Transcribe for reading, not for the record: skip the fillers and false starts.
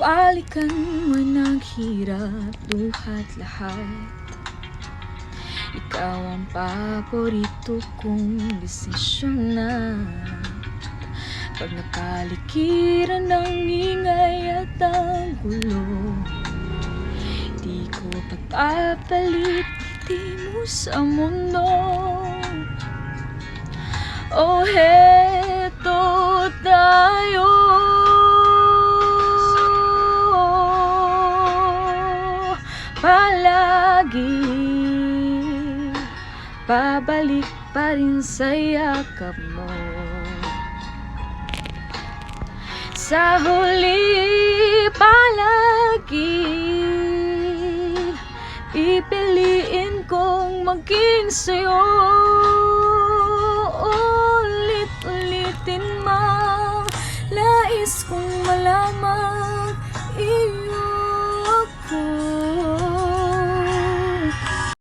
balikan man ang hirap, duhat lahat. Ikaw ang paborito kong desisyon na pag napaligiran ng ingay at ang gulo, di ko pagpapalit di mo sa mundo. Oh, heto tayo, palagi babalik pa rin sa yakap mo. Sa huli palagi pipiliin kong maging sa'yo. Ulit-ulitin man, nais kong malaman